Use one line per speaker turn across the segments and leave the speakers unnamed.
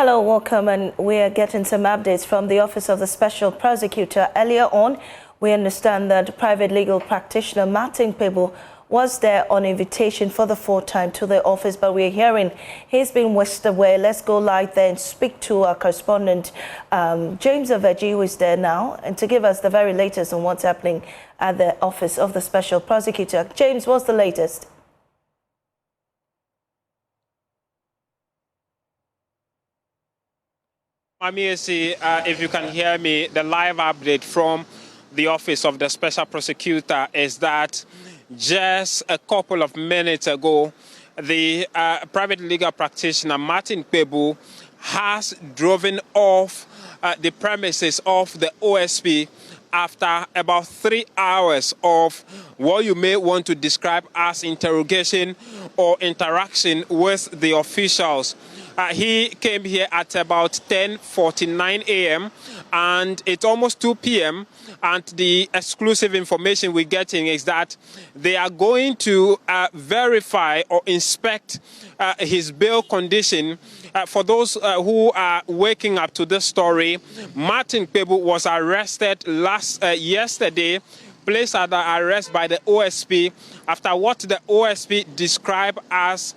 Hello, welcome, and we are getting some updates from the Office of the Special Prosecutor. Earlier on, we understand that private legal practitioner Martin Kpebu was there on invitation for the fourth time to the office, but we're hearing he's been whisked away. Let's go live there and speak to our correspondent, James Aveji, who is there now, and to give us the very latest on what's happening at the Office of the Special Prosecutor. James, what's the latest?
If you can hear me, the live update from the Office of the Special Prosecutor is that just a couple of minutes ago, the private legal practitioner Martin Kpebu has driven off the premises of the OSP after about 3 hours of what you may want to describe as interrogation or interaction with the officials. He came here at about 10:49 a.m. and it's almost 2 p.m. and the exclusive information we're getting is that they are going to verify or inspect his bail condition. For those who are waking up to this story, Martin Kpebu was arrested yesterday, placed under arrest by the OSP after what the OSP described as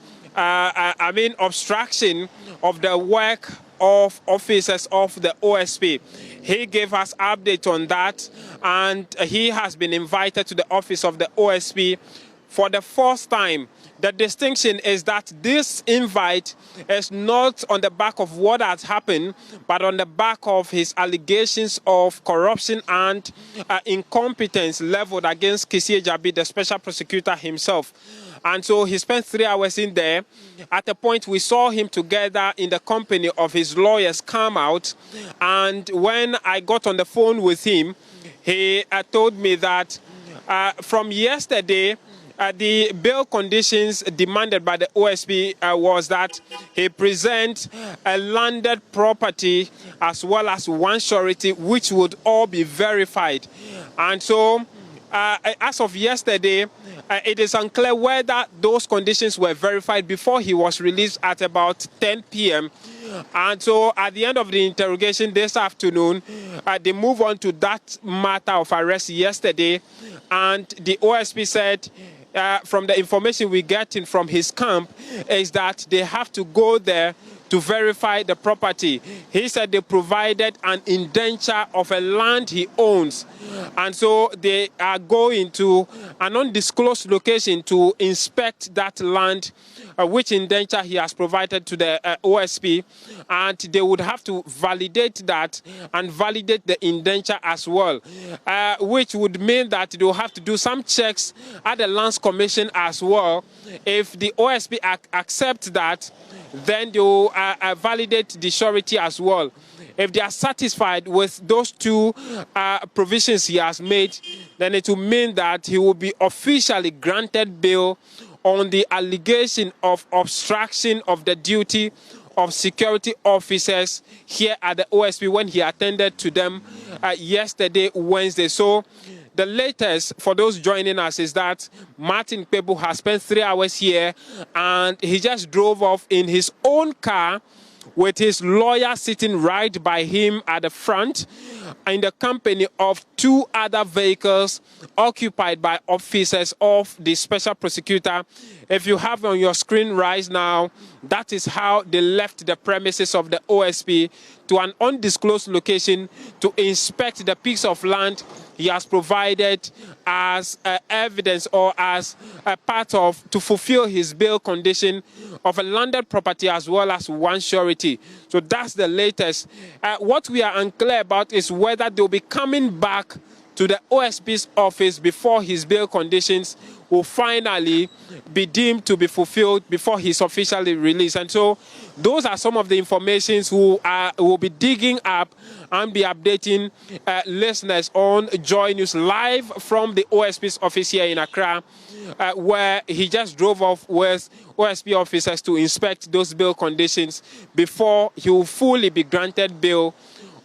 obstruction of the work of officers of the OSP. He gave us update on that, and he has been invited to the office of the OSP for the first time. The distinction is that this invite is not on the back of what has happened, but on the back of his allegations of corruption and incompetence leveled against Kisi Jabi, the special prosecutor himself. And so he spent 3 hours in there. At a point, we saw him together in the company of his lawyers come out. And when I got on the phone with him, he told me that from yesterday, the bail conditions demanded by the OSP was that he present a landed property as well as one surety, which would all be verified. And so, as of yesterday, it is unclear whether those conditions were verified before he was released at about 10 p.m. And so at the end of the interrogation this afternoon, they move on to that matter of arrest yesterday. And the OSP said, from the information we're getting from his camp, is that they have to go there to verify the property. He said they provided an indenture of a land he owns. And so they are going to an undisclosed location to inspect that land, which indenture he has provided to the OSP. And they would have to validate that and validate the indenture as well, which would mean that they will have to do some checks at the Lands Commission as well. If the OSP accepts that, then they will validate the surety as well. If they are satisfied with those two provisions he has made, then it will mean that he will be officially granted bail on the allegation of obstruction of the duty of security officers here at the OSP when he attended to them yesterday, Wednesday. So the latest for those joining us is that Martin Kpebu has spent 3 hours here and he just drove off in his own car with his lawyer sitting right by him at the front in the company of 2 other vehicles occupied by officers of the special prosecutor. If you have on your screen right now, that is how they left the premises of the OSP to an undisclosed location to inspect the piece of land he has provided as evidence or as a part of to fulfill his bail condition of a landed property as well as one surety. So that's the latest. What we are unclear about is whether they'll be coming back to the OSP's office before his bail conditions will finally be deemed to be fulfilled before he's officially released. And so those are some of the informations who will be digging up and be updating listeners on JoyNews live from the OSP's office here in Accra, where he just drove off with OSP officers to inspect those bail conditions before he will fully be granted bail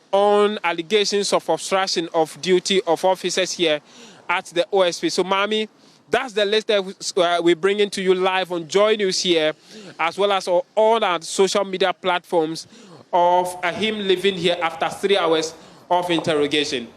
on allegations of obstruction of duty of officers here at the OSP. So, Mami, that's the list that we're bringing to you live on JoyNews here, as well as on all our social media platforms. of him leaving here after 3 hours of interrogation.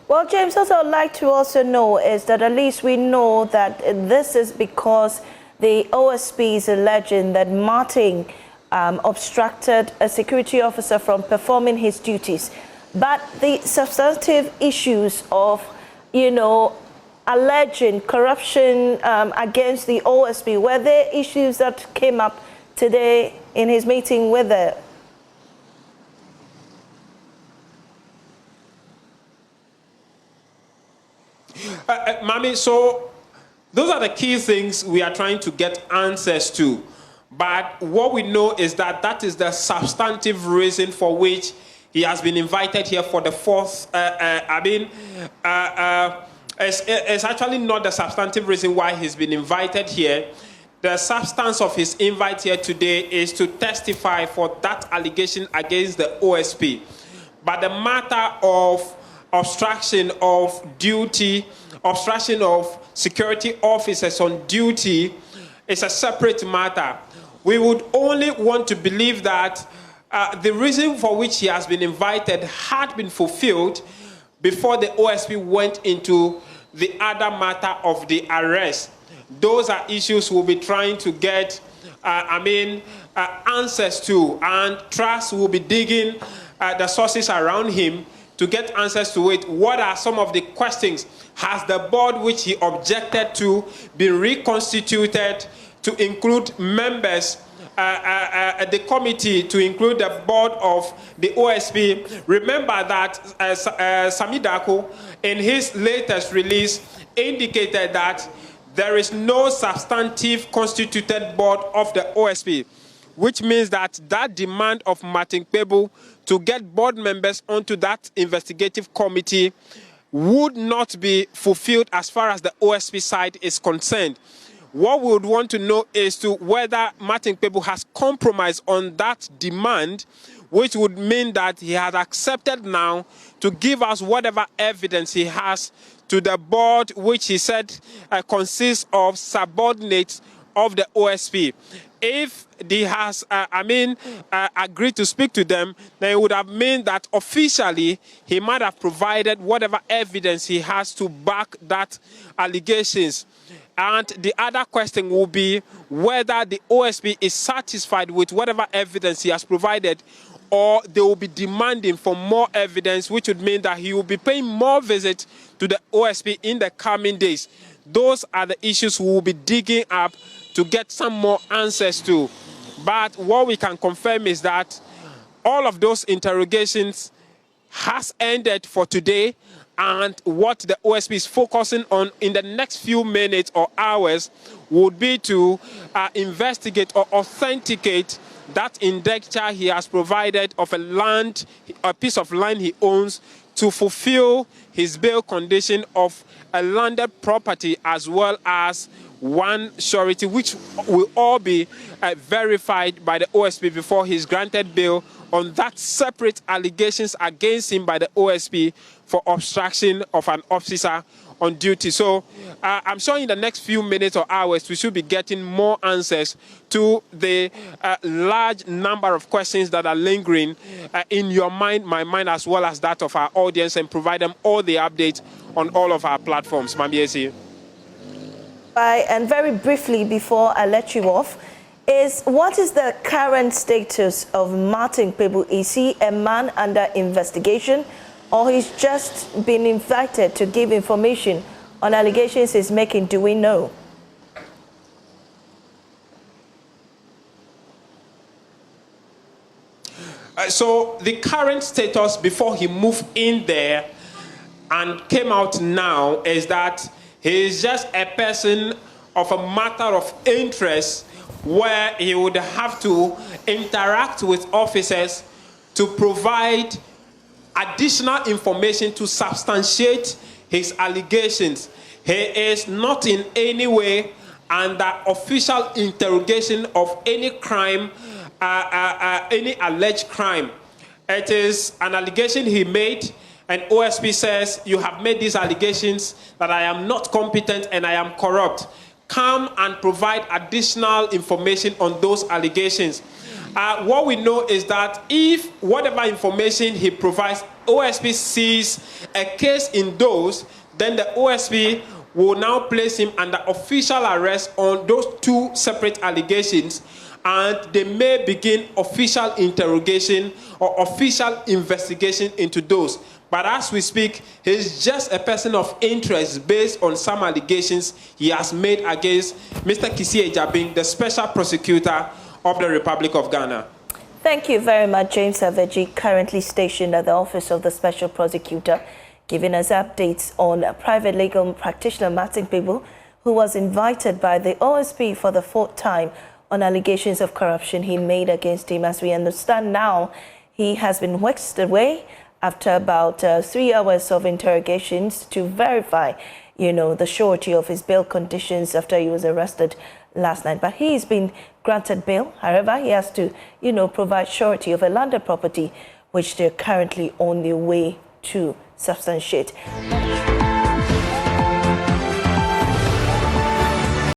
Well, James, what I'd like to also know is that at least we know that this is because the OSP is alleging that Martin obstructed a security officer from performing his duties. But the substantive issues of, alleging corruption against the OSP, were there issues that came up today in his meeting with the...
Mami, so those are the key things we are trying to get answers to. But what we know is that that is the substantive reason for which he has been invited here for the fourth. It's actually not the substantive reason why he's been invited here. The substance of his invite here today is to testify for that allegation against the OSP. But the matter of obstruction of duty, obstruction of security officers on duty is a separate matter. We would only want to believe that the reason for which he has been invited had been fulfilled before the OSP went into the other matter of the arrest. Those are issues we'll be trying to get answers to, and Trust will be digging the sources around him to get answers to it. What are some of the questions? Has the board which he objected to been reconstituted to include members, the committee to include the board of the OSP? Remember that Sami Dako, in his latest release, indicated that there is no substantive constituted board of the OSP, which means that that demand of Martin Kpebu to get board members onto that investigative committee would not be fulfilled as far as the OSP side is concerned. What we would want to know is to whether Martin Kpebu has compromised on that demand, which would mean that he has accepted now to give us whatever evidence he has to the board, which he said consists of subordinates of the OSP. If he has, agreed to speak to them, then it would have meant that officially he might have provided whatever evidence he has to back that allegations. And the other question will be whether the OSP is satisfied with whatever evidence he has provided, or they will be demanding for more evidence, which would mean that he will be paying more visits to the OSP in the coming days. Those are the issues we will be digging up to get some more answers to. But what we can confirm is that all of those interrogations has ended for today, and what the OSP is focusing on in the next few minutes or hours would be to investigate or authenticate that indenture he has provided of a piece of land he owns, to fulfill his bail condition of a landed property as well as one surety, which will all be verified by the OSP before he's granted bail on that separate allegations against him by the OSP for obstruction of an officer on duty. So I'm sure in the next few minutes or hours, we should be getting more answers to the large number of questions that are lingering in your mind, my mind, as well as that of our audience, and provide them all the updates on all of our platforms. Mamiesi.
And very briefly, before I let you off, what is the current status of Martin Kpebu? Is he a man under investigation, or he's just been invited to give information on allegations he's making? Do we know?
So the current status before he moved in there and came out now is that he is just a person of a matter of interest, where he would have to interact with officers to provide additional information to substantiate his allegations. He is not in any way under official interrogation of any crime, any alleged crime. It is an allegation he made, and OSP says, you have made these allegations that I am not competent and I am corrupt. Come and provide additional information on those allegations. What we know is that if whatever information he provides, OSP sees a case in those, then the OSP will now place him under official arrest on those 2 separate allegations, and they may begin official interrogation or official investigation into those. But as we speak, he's just a person of interest based on some allegations he has made against Mr. Kisi Ejabing, the special prosecutor of the Republic of Ghana.
Thank you very much, James Aveji, currently stationed at the Office of the Special Prosecutor, giving us updates on private legal practitioner Martin Kpebu, who was invited by the OSP for the 4th time on allegations of corruption he made against him. As we understand now, he has been whisked away after about 3 hours of interrogations to verify, the surety of his bail conditions after he was arrested last night. But he's been granted bail. However, he has to, provide surety of a landed property, which they're currently on their way to substantiate.